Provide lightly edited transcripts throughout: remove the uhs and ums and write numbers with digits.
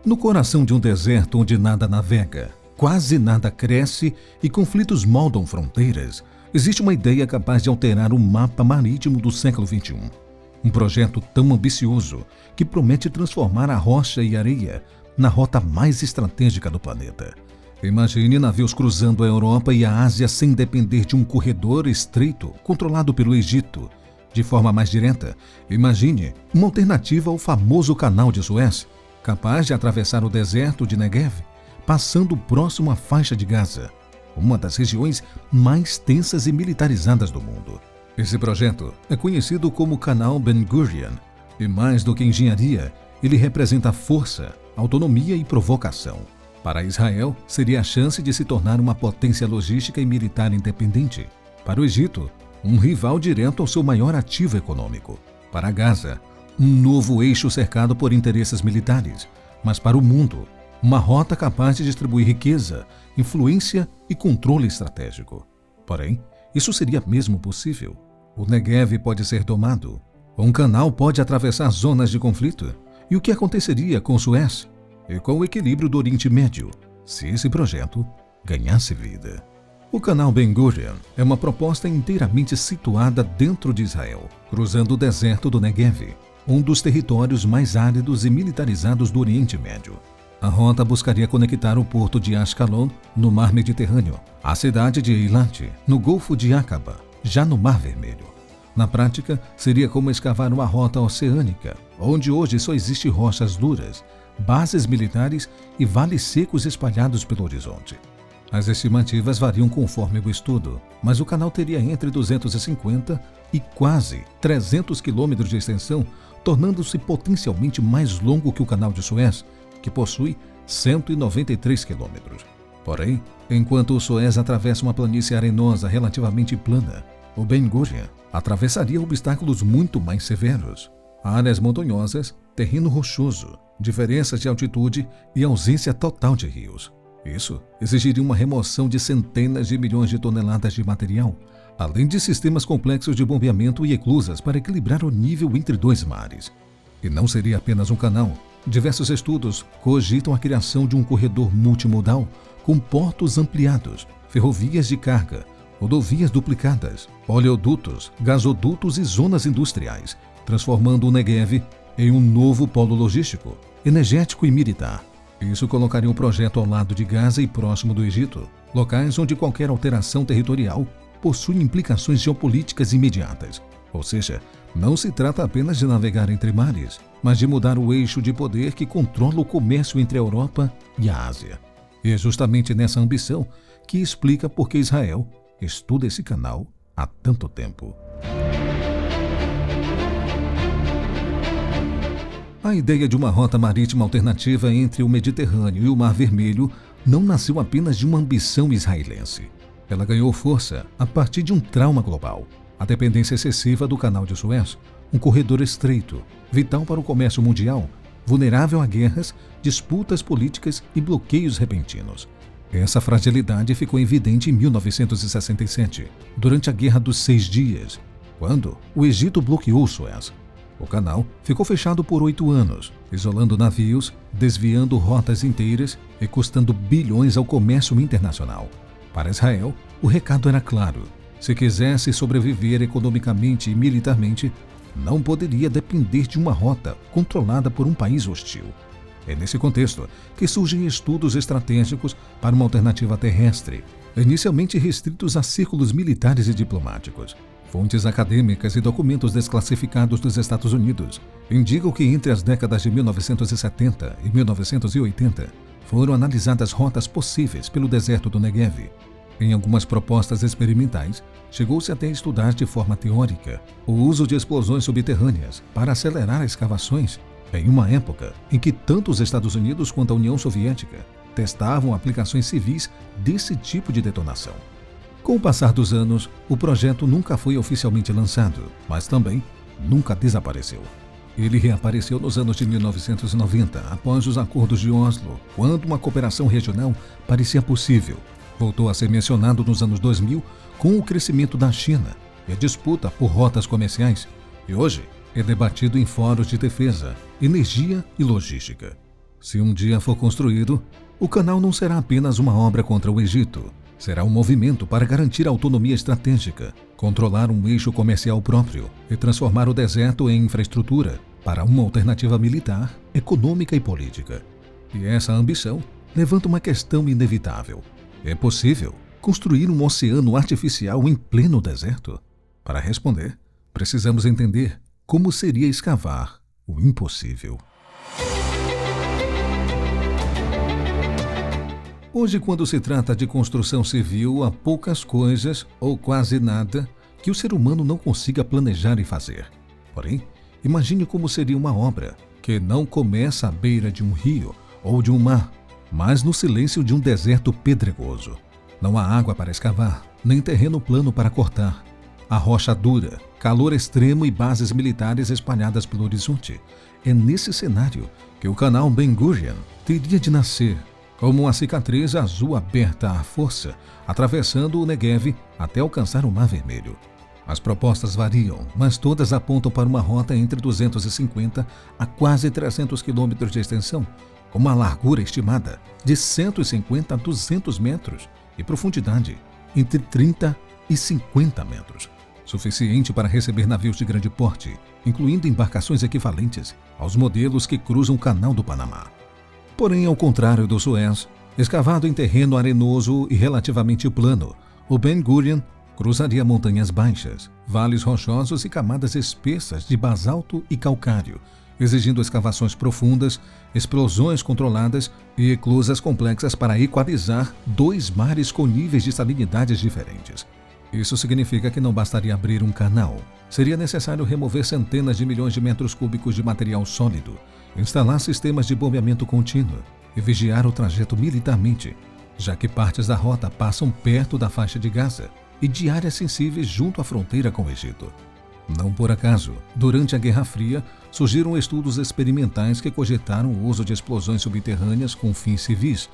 No coração de um deserto onde nada navega, quase nada cresce e conflitos moldam fronteiras, existe uma ideia capaz de alterar o mapa marítimo do século XXI. Um projeto tão ambicioso que promete transformar a rocha e areia na rota mais estratégica do planeta. Imagine navios cruzando a Europa e a Ásia sem depender de um corredor estreito controlado pelo Egito. De forma mais direta, imagine uma alternativa ao famoso Canal de Suez, capaz de atravessar o deserto de Negev, passando próximo à faixa de Gaza, uma das regiões mais tensas e militarizadas do mundo. Esse projeto é conhecido como Canal Ben Gurion, e mais do que engenharia, ele representa força, autonomia e provocação. Para Israel, seria a chance de se tornar uma potência logística e militar independente. Para o Egito, um rival direto ao seu maior ativo econômico. Para Gaza, um novo eixo cercado por interesses militares. Mas para o mundo, uma rota capaz de distribuir riqueza, influência e controle estratégico. Porém, isso seria mesmo possível? O Negev pode ser domado? Um canal pode atravessar zonas de conflito? E o que aconteceria com Suez? E com o equilíbrio do Oriente Médio, se esse projeto ganhasse vida? O Canal Ben Gurion é uma proposta inteiramente situada dentro de Israel, cruzando o deserto do Negev, um dos territórios mais áridos e militarizados do Oriente Médio. A rota buscaria conectar o porto de Ashkelon, no Mar Mediterrâneo, à cidade de Eilat, no Golfo de Aqaba, já no Mar Vermelho. Na prática, seria como escavar uma rota oceânica, onde hoje só existem rochas duras, bases militares e vales secos espalhados pelo horizonte. As estimativas variam conforme o estudo, mas o canal teria entre 250 e quase 300 quilômetros de extensão, tornando-se potencialmente mais longo que o Canal de Suez, que possui 193 quilômetros. Porém, enquanto o Suez atravessa uma planície arenosa relativamente plana, o Ben Gurion atravessaria obstáculos muito mais severos. Áreas montanhosas, terreno rochoso, diferenças de altitude e ausência total de rios. Isso exigiria uma remoção de centenas de milhões de toneladas de material, além de sistemas complexos de bombeamento e eclusas para equilibrar o nível entre dois mares. E não seria apenas um canal. Diversos estudos cogitam a criação de um corredor multimodal com portos ampliados, ferrovias de carga, rodovias duplicadas, oleodutos, gasodutos e zonas industriais, transformando o Negev em um novo polo logístico, energético e militar. Isso colocaria o projeto ao lado de Gaza e próximo do Egito, locais onde qualquer alteração territorial possui implicações geopolíticas imediatas. Ou seja, não se trata apenas de navegar entre mares, mas de mudar o eixo de poder que controla o comércio entre a Europa e a Ásia. E é justamente nessa ambição que explica por que Israel estuda esse canal há tanto tempo. A ideia de uma rota marítima alternativa entre o Mediterrâneo e o Mar Vermelho não nasceu apenas de uma ambição israelense. Ela ganhou força a partir de um trauma global: a dependência excessiva do Canal de Suez, um corredor estreito, vital para o comércio mundial, vulnerável a guerras, disputas políticas e bloqueios repentinos. Essa fragilidade ficou evidente em 1967, durante a Guerra dos 6 Dias, quando o Egito bloqueou Suez. O canal ficou fechado por 8 anos, isolando navios, desviando rotas inteiras e custando bilhões ao comércio internacional. Para Israel, o recado era claro: se quisesse sobreviver economicamente e militarmente, não poderia depender de uma rota controlada por um país hostil. É nesse contexto que surgem estudos estratégicos para uma alternativa terrestre, inicialmente restritos a círculos militares e diplomáticos. Fontes acadêmicas e documentos desclassificados dos Estados Unidos indicam que entre as décadas de 1970 e 1980 foram analisadas rotas possíveis pelo deserto do Negev. Em algumas propostas experimentais, chegou-se até a estudar de forma teórica o uso de explosões subterrâneas para acelerar escavações, em uma época em que tanto os Estados Unidos quanto a União Soviética testavam aplicações civis desse tipo de detonação. Com o passar dos anos, o projeto nunca foi oficialmente lançado, mas também nunca desapareceu. Ele reapareceu nos anos de 1990, após os acordos de Oslo, quando uma cooperação regional parecia possível. Voltou a ser mencionado nos anos 2000 com o crescimento da China e a disputa por rotas comerciais, e hoje é debatido em fóruns de defesa, energia e logística. Se um dia for construído, o canal não será apenas uma obra contra o Egito. Será um movimento para garantir autonomia estratégica, controlar um eixo comercial próprio e transformar o deserto em infraestrutura para uma alternativa militar, econômica e política. E essa ambição levanta uma questão inevitável. É possível construir um oceano artificial em pleno deserto? Para responder, precisamos entender como seria escavar o impossível. Hoje, quando se trata de construção civil, há poucas coisas, ou quase nada, que o ser humano não consiga planejar e fazer. Porém, imagine como seria uma obra que não começa à beira de um rio ou de um mar, mas no silêncio de um deserto pedregoso. Não há água para escavar, nem terreno plano para cortar. Há rocha dura, calor extremo e bases militares espalhadas pelo horizonte. É nesse cenário que o canal Ben Gurion teria de nascer, como uma cicatriz azul aberta à força, atravessando o Negev até alcançar o Mar Vermelho. As propostas variam, mas todas apontam para uma rota entre 250 a quase 300 quilômetros de extensão, com uma largura estimada de 150 a 200 metros e profundidade entre 30 e 50 metros, suficiente para receber navios de grande porte, incluindo embarcações equivalentes aos modelos que cruzam o Canal do Panamá. Porém, ao contrário do Suez, escavado em terreno arenoso e relativamente plano, o Ben Gurion cruzaria montanhas baixas, vales rochosos e camadas espessas de basalto e calcário, exigindo escavações profundas, explosões controladas e eclusas complexas para equalizar dois mares com níveis de salinidades diferentes. Isso significa que não bastaria abrir um canal. Seria necessário remover centenas de milhões de metros cúbicos de material sólido, instalar sistemas de bombeamento contínuo e vigiar o trajeto militarmente, já que partes da rota passam perto da faixa de Gaza e de áreas sensíveis junto à fronteira com o Egito. Não por acaso, durante a Guerra Fria, surgiram estudos experimentais que cogitaram o uso de explosões subterrâneas com fins civis,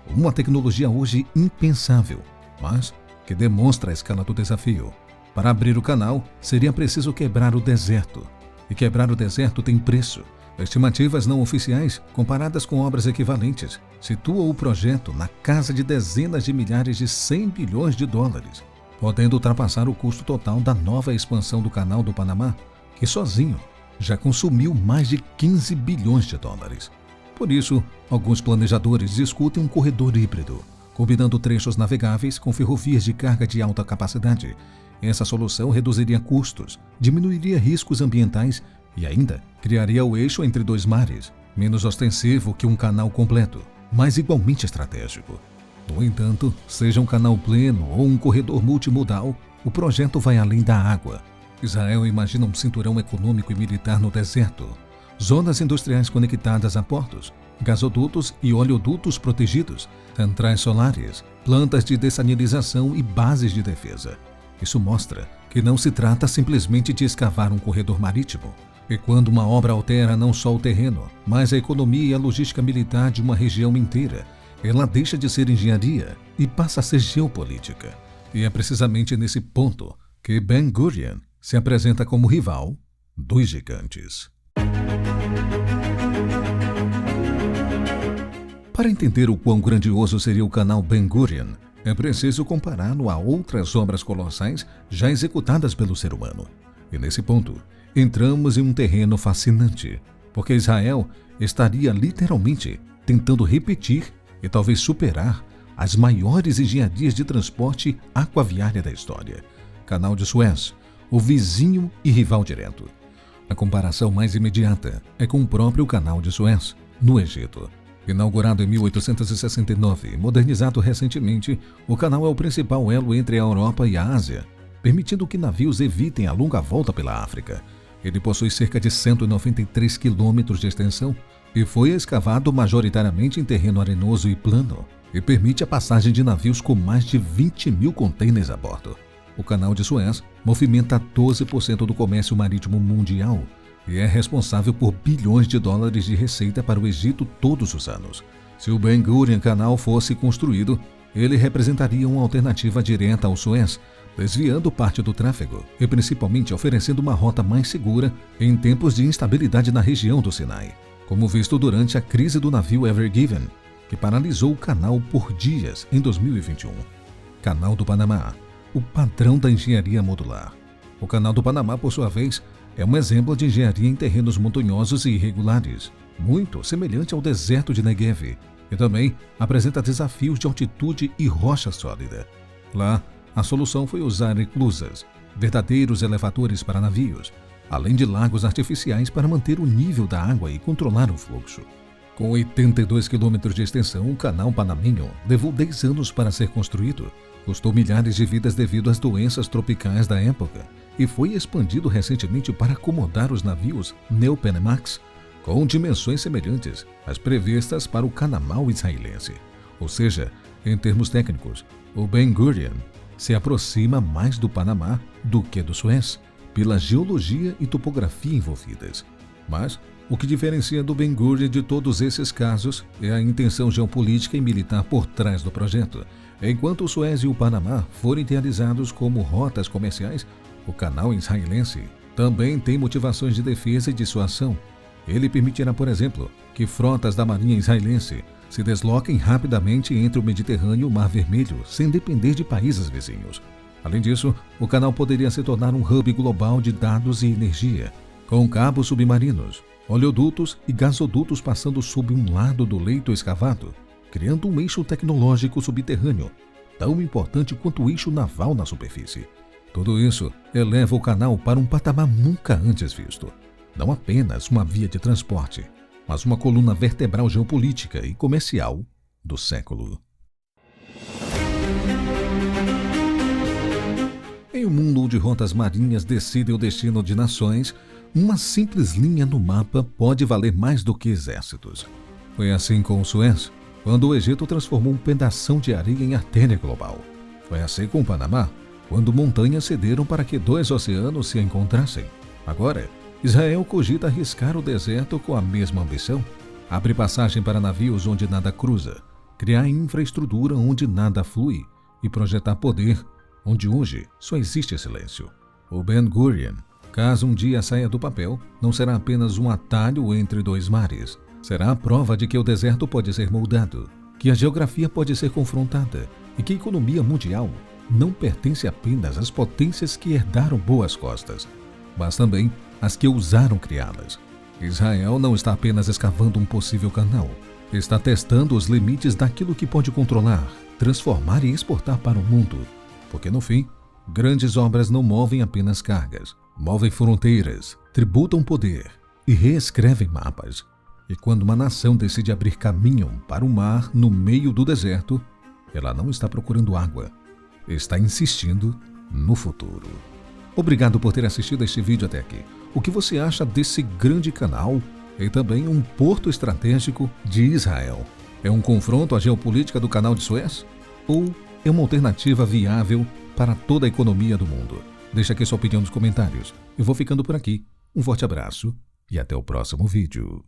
uma tecnologia hoje impensável, mas que demonstra a escala do desafio. Para abrir o canal, seria preciso quebrar o deserto. E quebrar o deserto tem preço. Estimativas não oficiais, comparadas com obras equivalentes, situam o projeto na casa de dezenas de milhares de 100 bilhões de dólares, podendo ultrapassar o custo total da nova expansão do Canal do Panamá, que sozinho já consumiu mais de 15 bilhões de dólares. Por isso, alguns planejadores discutem um corredor híbrido, combinando trechos navegáveis com ferrovias de carga de alta capacidade. Essa solução reduziria custos, diminuiria riscos ambientais e ainda criaria o eixo entre dois mares, menos ostensivo que um canal completo, mas igualmente estratégico. No entanto, seja um canal pleno ou um corredor multimodal, o projeto vai além da água. Israel imagina um cinturão econômico e militar no deserto, zonas industriais conectadas a portos, gasodutos e oleodutos protegidos, centrais solares, plantas de dessalinização e bases de defesa. Isso mostra que não se trata simplesmente de escavar um corredor marítimo. E quando uma obra altera não só o terreno, mas a economia e a logística militar de uma região inteira, ela deixa de ser engenharia e passa a ser geopolítica. E é precisamente nesse ponto que Ben Gurion se apresenta como rival dos gigantes. Para entender o quão grandioso seria o canal Ben Gurion, é preciso compará-lo a outras obras colossais já executadas pelo ser humano. E nesse ponto, entramos em um terreno fascinante, porque Israel estaria literalmente tentando repetir e talvez superar as maiores engenharias de transporte aquaviária da história. Canal de Suez, o vizinho e rival direto. A comparação mais imediata é com o próprio Canal de Suez, no Egito. Inaugurado em 1869 e modernizado recentemente, o canal é o principal elo entre a Europa e a Ásia, permitindo que navios evitem a longa volta pela África. Ele possui cerca de 193 quilômetros de extensão e foi escavado majoritariamente em terreno arenoso e plano, e permite a passagem de navios com mais de 20 mil contêineres a bordo. O Canal de Suez movimenta 12% do comércio marítimo mundial e é responsável por bilhões de dólares de receita para o Egito todos os anos. Se o Ben Gurion Canal fosse construído, ele representaria uma alternativa direta ao Suez, desviando parte do tráfego e principalmente oferecendo uma rota mais segura em tempos de instabilidade na região do Sinai. como visto durante a crise do navio Ever Given, que paralisou o canal por dias em 2021. Canal do Panamá, o padrão da engenharia modular. O Canal do Panamá, por sua vez, é um exemplo de engenharia em terrenos montanhosos e irregulares, muito semelhante ao deserto de Negev, e também apresenta desafios de altitude e rocha sólida. Lá, a solução foi usar eclusas, verdadeiros elevadores para navios, além de lagos artificiais para manter o nível da água e controlar o fluxo. Com 82 quilômetros de extensão, o Canal Panamenho levou 10 anos para ser construído, custou milhares de vidas devido às doenças tropicais da época e foi expandido recentemente para acomodar os navios Neo-Panamax com dimensões semelhantes às previstas para o canal israelense. Ou seja, em termos técnicos, o Ben Gurion se aproxima mais do Panamá do que do Suez, pela geologia e topografia envolvidas. Mas o que diferencia do Ben Gurion de todos esses casos é a intenção geopolítica e militar por trás do projeto. Enquanto o Suez e o Panamá forem idealizados como rotas comerciais, o canal israelense também tem motivações de defesa e dissuasão. Ele permitirá, por exemplo, que frotas da marinha israelense se desloquem rapidamente entre o Mediterrâneo e o Mar Vermelho, sem depender de países vizinhos. Além disso, o canal poderia se tornar um hub global de dados e energia, com cabos submarinos, oleodutos e gasodutos passando sob um lado do leito escavado, criando um eixo tecnológico subterrâneo, tão importante quanto o eixo naval na superfície. Tudo isso eleva o canal para um patamar nunca antes visto. Não apenas uma via de transporte, mas uma coluna vertebral geopolítica e comercial do século. Em um mundo onde rotas marinhas decidem o destino de nações, uma simples linha no mapa pode valer mais do que exércitos. Foi assim com o Suez, quando o Egito transformou um pedação de areia em artéria global. Foi assim com o Panamá, quando montanhas cederam para que 2 oceanos se encontrassem. Agora, Israel cogita arriscar o deserto com a mesma ambição. Abre passagem para navios onde nada cruza, criar infraestrutura onde nada flui e projetar poder onde hoje só existe silêncio. O Ben Gurion, caso um dia saia do papel, não será apenas um atalho entre 2 mares. Será a prova de que o deserto pode ser moldado, que a geografia pode ser confrontada e que a economia mundial não pertence apenas às potências que herdaram boas costas, mas também às que ousaram criá-las. Israel não está apenas escavando um possível canal, está testando os limites daquilo que pode controlar, transformar e exportar para o mundo. Porque no fim, grandes obras não movem apenas cargas, movem fronteiras, tributam poder e reescrevem mapas. E quando uma nação decide abrir caminho para o mar no meio do deserto, ela não está procurando água, está insistindo no futuro. Obrigado por ter assistido a este vídeo até aqui. O que você acha desse grande canal e também um porto estratégico de Israel? É um confronto à geopolítica do Canal de Suez? Ou é uma alternativa viável para toda a economia do mundo? Deixa aqui sua opinião nos comentários. Eu vou ficando por aqui. Um forte abraço e até o próximo vídeo.